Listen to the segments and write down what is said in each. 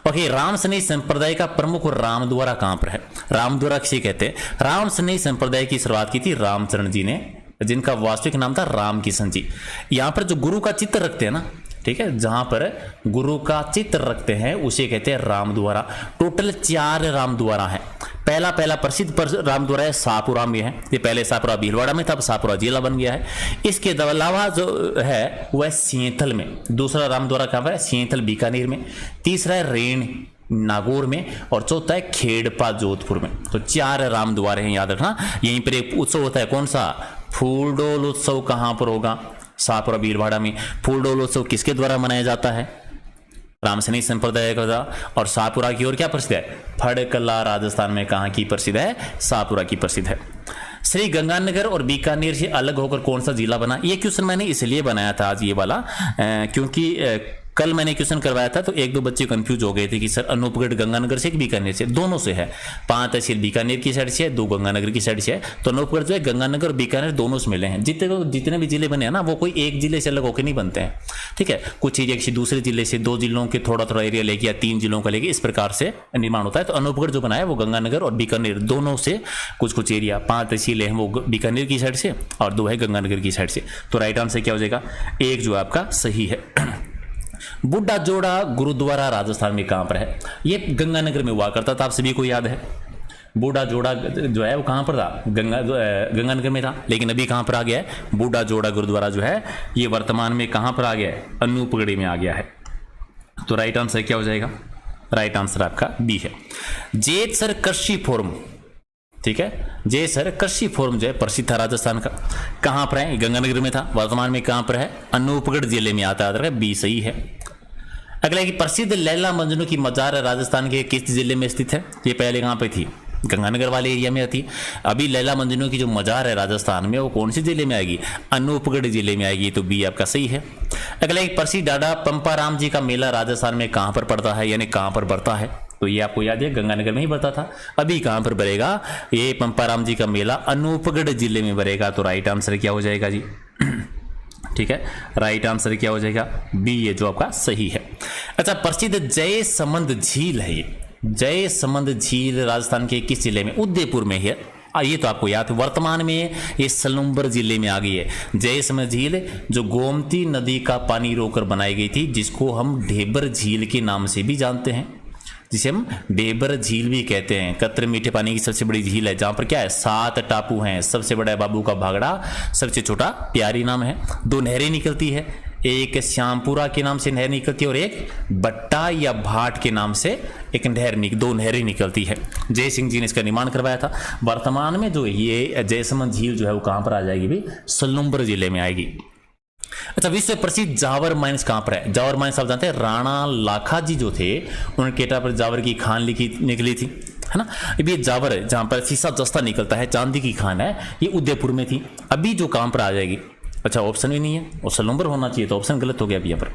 Okay, Ram सनेही संप्रदाय का प्रमुख रामद्वारा कहां पर है? रामद्वारा किसे कहते हैं? राम सनेही संप्रदाय की शुरुआत की थी रामचरण जी ने, जिनका वास्तविक नाम था राम किशन जी। यहां पर जो गुरु का चित्र रखते हैं ना, ठीक है, जहां पर गुरु का चित्र रखते हैं उसे कहते हैं रामद्वारा। टोटल 4 रामद्वारा है। पहला प्रसिद्ध रामद्वारा है सापुरा में है, ये पहले सापुरा भीलवाड़ा में था, अब सापुरा जिला बन गया है। इसके अलावा जो है वह सेंथल में, दूसरा रामद्वारा कहां पर है? सेंथल बीकानेर में। तीसरा है रेण नागौर में, और चौथा है खेड़पा जोधपुर में। तो 4 रामद्वारे हैं, याद रखना। यहीं पर एक उत्सव होता है, कौन सा? फूलडोल उत्सव। कहां पर होगा? सापुरा भीलवाड़ा में। फूलडोल उत्सव किसके द्वारा मनाया जाता है? राम सनेही संप्रदाय का। और सापुरा की ओर क्या प्रसिद्ध है? फड़कला राजस्थान में कहां की प्रसिद्ध है? सापुरा की प्रसिद्ध है। श्री गंगानगर और बीकानेर से अलग होकर कौन सा जिला बना? ये क्वेश्चन मैंने इसलिए बनाया था आज ये वाला, क्योंकि कल मैंने क्वेश्चन करवाया था तो 1-2 बच्चे कंफ्यूज हो गए थे कि सर अनूपगढ़ गंगानगर से कि बीकानेर से? दोनों से है। 5 तहसील बीकानेर की साइड से है, 2 गंगानगर की साइड से है। तो अनूपगढ़ जो है गंगानगर और बीकानेर दोनों से मिले हैं। जितने भी जिले बने हैं ना, वो कोई एक जिले से अलग होकर नहीं बनते हैं, ठीक है। कुछ एरिया किसी दूसरे जिले से, 2 जिलों के थोड़ा एरिया लेके, या 3 जिलों का लेके, इस प्रकार से निर्माण होता है। तो अनूपगढ़ जो बनाया वो गंगानगर और बीकानेर दोनों से कुछ एरिया, 5 तहसीलें हैं वो बीकानेर की साइड से और 2 है गंगानगर की साइड से। तो राइट आंसर क्या हो जाएगा? 1 जो आपका सही है। बुड्ढा जोड़ा गुरुद्वारा राजस्थान में कहां पर है? ये गंगानगर में हुआ करता था, आप सभी को याद है। बूढ़ा जोड़ा जो है वो कहां पर था? गंगानगर में था, लेकिन अभी कहां पर आ गया है? बूढ़ा जोड़ा गुरुद्वारा जो है ये वर्तमान में कहां पर आ गया है? अनूपगढ़ में आ गया है। तो राइट आंसर क्या हो जाएगा? राइट आंसर आपका बी है। जेतसर कृषि फोरम, ठीक है, जेतसर कृषि फोरम जो है प्रसिद्ध था राजस्थान का, कहां पर है? गंगानगर में था, वर्तमान में कहां पर है? अनूपगढ़ जिले में आता है। बी सही है। अगला है कि प्रसिद्ध लैला मजनू की मजार राजस्थान के किस जिले में स्थित है? ये पहले कहां पे थी? गंगानगर वाले एरिया में आती। अभी लैला मजनू की जो मजार है राजस्थान में वो कौन से जिले में आएगी? अनूपगढ़ जिले में आएगी। तो बी आपका सही है। अगला एक प्रसिद्ध डाडा पंपाराम जी का मेला राजस्थान में कहां पर पड़ता है, यानी कहां पर बढ़ता है? तो ये आपको याद है गंगानगर में ही बढ़ता था। अभी कहां पर बढ़ेगा? ये पंपाराम जी का मेला अनूपगढ़ जिले में बढ़ेगा। तो राइट आंसर क्या हो जाएगा जी? ठीक है, राइट आंसर क्या हो जाएगा? बी, ये जो आपका सही है। अच्छा, प्रसिद्ध जय समंद झील है, ये जय समंद झील राजस्थान के किस जिले में? उदयपुर में है। ये तो आपको याद है। वर्तमान में ये सलूम्बर जिले में आ गई है। जय समंद झील जो गोमती नदी का पानी रोककर बनाई गई थी, जिसको हम ढेबर झील के नाम से भी जानते हैं, जिसे हम ढेबर झील भी कहते हैं। कतरे मीठे पानी की सबसे बड़ी झील है, जहां पर क्या है? 7 टापू हैं। सबसे बड़ा है बाबू का भागड़ा, सबसे छोटा प्यारी नाम है। 2 नहरें निकलती है, एक श्यामपुरा के नाम से नहर निकलती है और एक बट्टा या भाट के नाम से एक नहर 2 नहरें निकलती है। जय सिंह जी ने इसका निर्माण करवाया था। वर्तमान में जो ये जयसमंद झील जो है वो कहां पर आ जाएगी भी? सलूम्बर जिले में आएगी। अच्छा, विश्व प्रसिद्ध जावर माइंस कहां पर है? जावर माइंस आप जानते हैं, राणा लाखा जी जो थे उनके केटा पर जावर की खान निकली थी, है ना। ये जावर है जहां पर शीशा जस्ता निकलता है, चांदी की खान है, ये उदयपुर में थी। अभी जो कहां पर आ जाएगी? अच्छा, ऑप्शन भी नहीं है और सलूम्बर होना चाहिए, तो ऑप्शन गलत हो गया अभी यहाँ पर,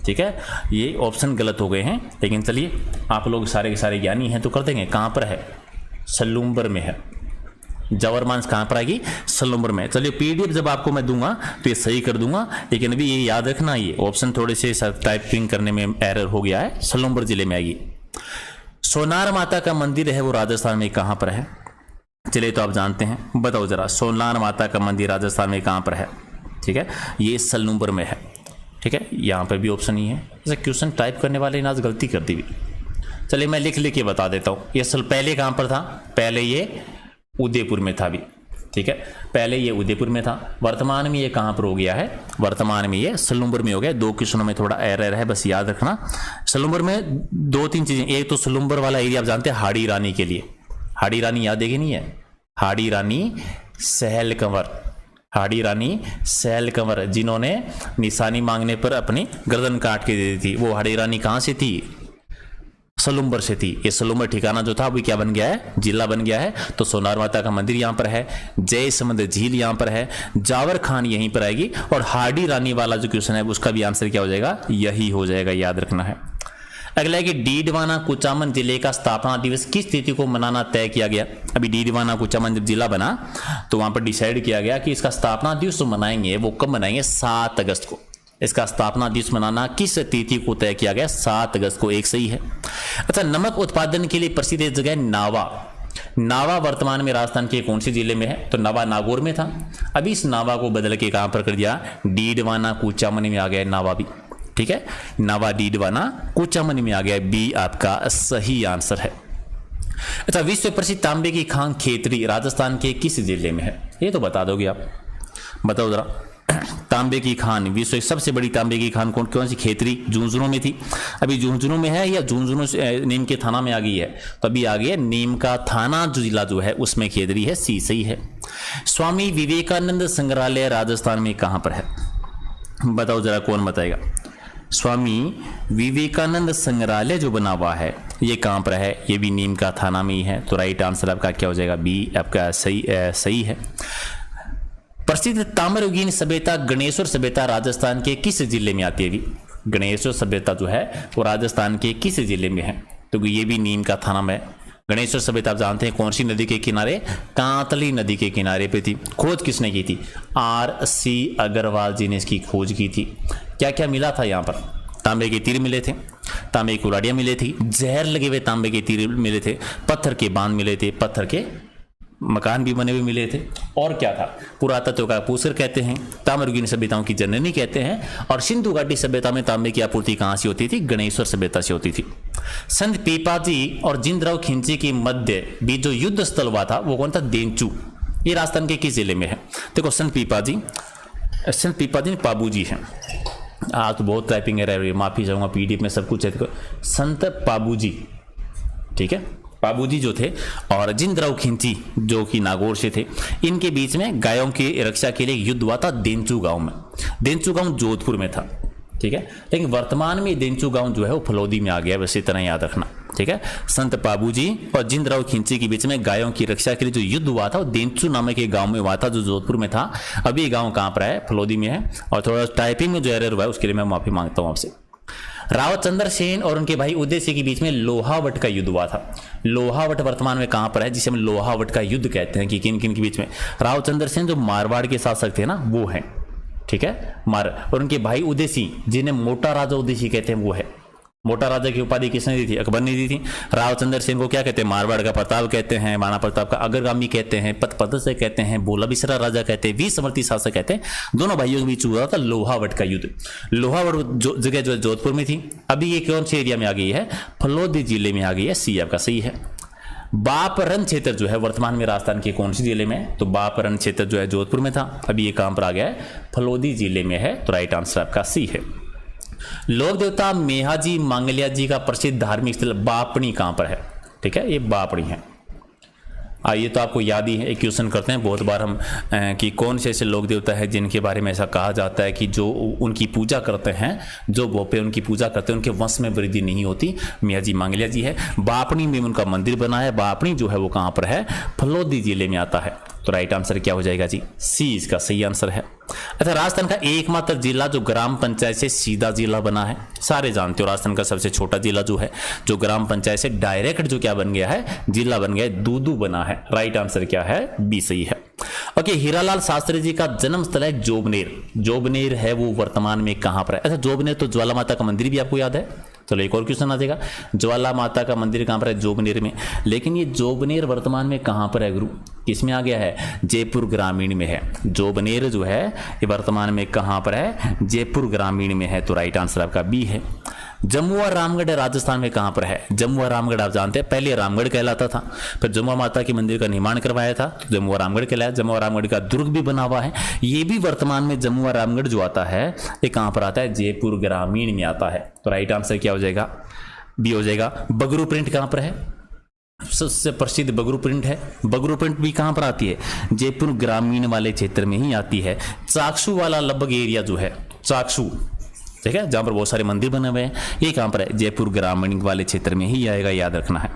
ठीक है। ये ऑप्शन गलत हो गए हैं, लेकिन चलिए आप लोग सारे के सारे ज्ञानी हैं तो कर देंगे। कहां पर है? सलूम्बर में है। जावर मांस कहां पर आएगी? सलूम्बर में। चलिए, पीडीएफ जब आपको मैं दूंगा तो ये सही कर दूंगा, लेकिन अभी ये याद रखना, ये ऑप्शन थोड़े से टाइपिंग करने में एरर हो गया है। सलूम्बर जिले में आएगी। सोनार माता का मंदिर है वो राजस्थान में कहां पर है? चलिए, तो आप जानते हैं, बताओ जरा, सोनार माता का मंदिर राजस्थान में कहां पर है? ठीक है, ये सलूम्बर में है। ठीक है, यहां पर भी ऑप्शन ही है। जैसे क्वेश्चन टाइप करने वाले ने आज गलती कर दी भी। चलिए, मैं लिख के बता देता हूं। ये पहले कहां पर था? पहले ये उदयपुर में था भी, ठीक है, पहले ये उदयपुर में था। वर्तमान में ये कहां पर हो गया है? वर्तमान में ये सलूम्बर में हो गया। 2 क्वेश्चनों में थोड़ा एरर है, बस याद रखना। सलूम्बर में 2-3 चीजें, एक तो सलूम्बर वाला एरिया आप जानते हैं हाड़ी रानी के लिए। हाड़ी रानी याद है कि नहीं है? हाड़ी रानी सहल कंवर, हाड़ी रानी सहल कंवर, जिन्होंने निशानी मांगने पर अपनी गर्दन काट के दे दी थी, वो हाड़ी रानी कहां से थी? सलूम्बर से थी। ये सलूम्बर ठिकाना जो था अभी क्या बन गया है? जिला बन गया है। तो सोनार माता का मंदिर यहां पर है, जय समंद झील यहां पर है, जावर खान यहीं पर आएगी, और हाड़ी रानी वाला जो क्वेश्चन है उसका भी आंसर क्या हो जाएगा? यही हो जाएगा, याद रखना है। अगला है कि डीडवाना कुचामन जिले का स्थापना दिवस किस तिथि को मनाना तय किया गया? अभी डीडवाना कुचामन जब जिला बना तो वहां पर डिसाइड किया गया कि इसका स्थापना दिवस जो मनाएंगे वो कब मनाएंगे? 7 अगस्त को। इसका स्थापना दिवस मनाना किस तिथि को तय किया गया? 7 अगस्त को, एक सही है। अच्छा, नमक उत्पादन के लिए प्रसिद्ध जगह नावा। नावा वर्तमान में राजस्थान के कौन से जिले में है? तो नावा नागौर में था। अभी इस नावा को बदल के कहां पर कर दिया? डीडवाना कूचामनी में आ गया नावा भी। ठीक है, नावा डीडवाना कूचामनी में आ गया। बी आपका सही आंसर है। अच्छा, विश्व प्रसिद्ध तांबे की खान खेतड़ी राजस्थान के किस जिले में है? ये तो बता दोगे आप, बताओ जरा। तांबे की खान, विश्व की सबसे बड़ी तांबे की खान कौन सी? खेतड़ी, झुंझुनू में थी। अभी झुंझुनू में है या झुंझुनू नीम के थाना में आ गई है? तो अभी आ गई है नीम का थाना जो जिला जो है उसमें खेतड़ी है। सी सही है। स्वामी विवेकानंद संग्रहालय राजस्थान में कहां पर है? बताओ जरा, कौन बताएगा? स्वामी विवेकानंद संग्रहालय जो बना हुआ है ये कहां पर है? ये भी नीम का थाना में ही है। तो राइट आंसर आपका क्या हो जाएगा? बी आपका सही है। प्रसिद्ध ताम्रयुगीन सभ्यता गणेश्वर सभ्यता राजस्थान के किस जिले में आती है? भी गणेश्वर सभ्यता जो है वो राजस्थान के किस जिले में है? तो ये भी नीम का थाना में। गणेश्वर सभ्यता आप जानते हैं कौन सी नदी के किनारे? कांतली नदी के किनारे पे थी। खोज किसने की थी? R.C. अग्रवाल जी ने इसकी खोज की थी। क्या क्या मिला था यहाँ पर? तांबे के तीर मिले थे, तांबे की कुल्हाड़ियां मिली थी, जहर लगे हुए तांबे के तीर मिले थे, पत्थर के बांध मिले थे, पत्थर के मकान भी बने हुए मिले थे। और क्या था? पुरातत्व का पूसर कहते हैं, ताम्रयुगीन सभ्यताओं की जननी कहते हैं। और सिंधु घाटी सभ्यता में तांबे की आपूर्ति कहां से होती थी? गणेश्वर सभ्यता से होती थी। संत पीपाजी और जिंदराव खिंची के मध्य भी जो युद्ध स्थल हुआ था वो कौन था? देंचू। ये राजस्थान के किस जिले में है? देखो, संत पीपाजी पाबूजी हैं। आज तो बहुत टाइपिंग है, माफी चाहूंगा, पीडीएफ में सब कुछ है। संत पाबूजी, ठीक है, पाबूजी जो थे, और जिंदराव खिंची जो कि नागौर से थे, इनके बीच में गायों की रक्षा के लिए युद्ध हुआ था देंचू गांव में। देंचू गांव जोधपुर में था। ठीक है, लेकिन वर्तमान में देंचू गांव जो है वो फलोदी में आ गया, वैसे तरह याद रखना। ठीक है, संत पाबूजी और जिंदराव खिंची के बीच में गायों की रक्षा के लिए जो युद्ध हुआ था वो देंचू नामक एक गांव में हुआ था जो जोधपुर में था। अभी गांव कहां पर है? फलोदी में है। और थोड़ा टाइपिंग में जो एरर हुआ है उसके लिए मैं माफी मांगता हूं आपसे। रावचंद्र सेन और उनके भाई उदय सिंह के बीच में लोहावट का युद्ध हुआ था। लोहावट वर्तमान में कहां पर है, जिसे हम लोहावट का युद्ध कहते हैं? कि किन किन के बीच में? रावचंद्र सेन जो मारवाड़ के शासक थे ना, वो है। ठीक है, और उनके भाई उदय सिंह जिन्हें मोटा राजा उदय सिंह कहते हैं, वो है। मोटा राजा की उपाधि किसने दी थी? अकबर ने दी थी। रावचंद्र सेन को क्या कहते हैं? मारवाड़ का प्रताप कहते हैं, महाराणा प्रताप का अग्रगामी कहते हैं, पदपदस्य कहते हैं, बोला बिसरा राजा कहते हैं, वीर समर्थी शासक कहते हैं। दोनों भाइयों के बीच हुआ था लोहावट का युद्ध। लोहावट जो जगह जो जोधपुर में थी, अभी ये कौन से एरिया में आ गई है? फलोदी जिले में आ गई है। सी आपका सही है। बापरन क्षेत्र जो है वर्तमान में राजस्थान के कौन से जिले में? तो बापरन क्षेत्र जो है जोधपुर में था, अभी ये कहां पर आ गया है? फलोदी जिले में है। तो राइट आंसर आपका सी है। लोक देवता मेहाजी मांगलिया जी का प्रसिद्ध धार्मिक स्थल बापणी कहां पर है? ठीक है, ये बापणी है। ये तो आपको याद ही है, एक क्वेश्चन करते हैं बहुत बार हम कि कौन से ऐसे लोक देवता है जिनके बारे में ऐसा कहा जाता है कि जो उनकी पूजा करते हैं, जो भोपे उनकी पूजा करते हैं, उनके वंश में वृद्धि नहीं होती। मेहाजी मांगलिया जी है। बापणी में उनका मंदिर बना है। बापणी जो है वो कहां पर है? फलोदी जिले में आता है। तो राइट आंसर क्या हो जाएगा जी? सी इसका सही आंसर है। अच्छा, राजस्थान का एकमात्र जिला जो ग्राम पंचायत से सीधा जिला बना है, सारे जानते हो। राजस्थान का सबसे छोटा जिला जो है, जो ग्राम पंचायत से डायरेक्ट जो क्या बन गया है? जिला बन गया है, दूदू बना है। राइट आंसर क्या है? बी सही है। ओके, हीरालाल शास्त्री जी का जन्म स्थल है जोबनेर। जोबनेर है वो वर्तमान में कहां पर है? अच्छा, जोबनेर तो ज्वाला माता का मंदिर भी आपको याद है। चलो एक और क्वेश्चन आ जाएगा, ज्वाला माता का मंदिर कहां पर है? जोबनेर में। लेकिन ये जोबनेर वर्तमान में कहां पर है गुरु? किसमें आ गया है? जयपुर ग्रामीण में है। जोबनेर जो है ये वर्तमान में कहां पर है? जयपुर ग्रामीण में है। तो राइट आंसर आपका बी है। जम्मू और रामगढ़ राजस्थान में कहां पर है? जम्मू और रामगढ़ आप जानते हैं पहले रामगढ़ कहलाता था, फिर जम्मू माता के मंदिर का निर्माण करवाया था, तो जम्मू और रामगढ़ कहलाया। जम्मू और रामगढ़ का दुर्ग भी बना हुआ है। ये भी वर्तमान में जम्मू और रामगढ़ जो आता है ये कहां पर आता है? जयपुर ग्रामीण में आता है। तो राइट आंसर क्या हो जाएगा? बी हो जाएगा। बगरू प्रिंट कहां पर है? सबसे प्रसिद्ध बगरू प्रिंट है। बगरू प्रिंट भी कहां पर आती है? जयपुर ग्रामीण वाले क्षेत्र में ही आती है। चाकसू वाला लगभग एरिया जो है, चाकसू, ठीक है, जहां पर बहुत सारे मंदिर बने हुए हैं, ये कहां पर है? जयपुर ग्रामीण वाले क्षेत्र में ही आएगा, याद रखना है।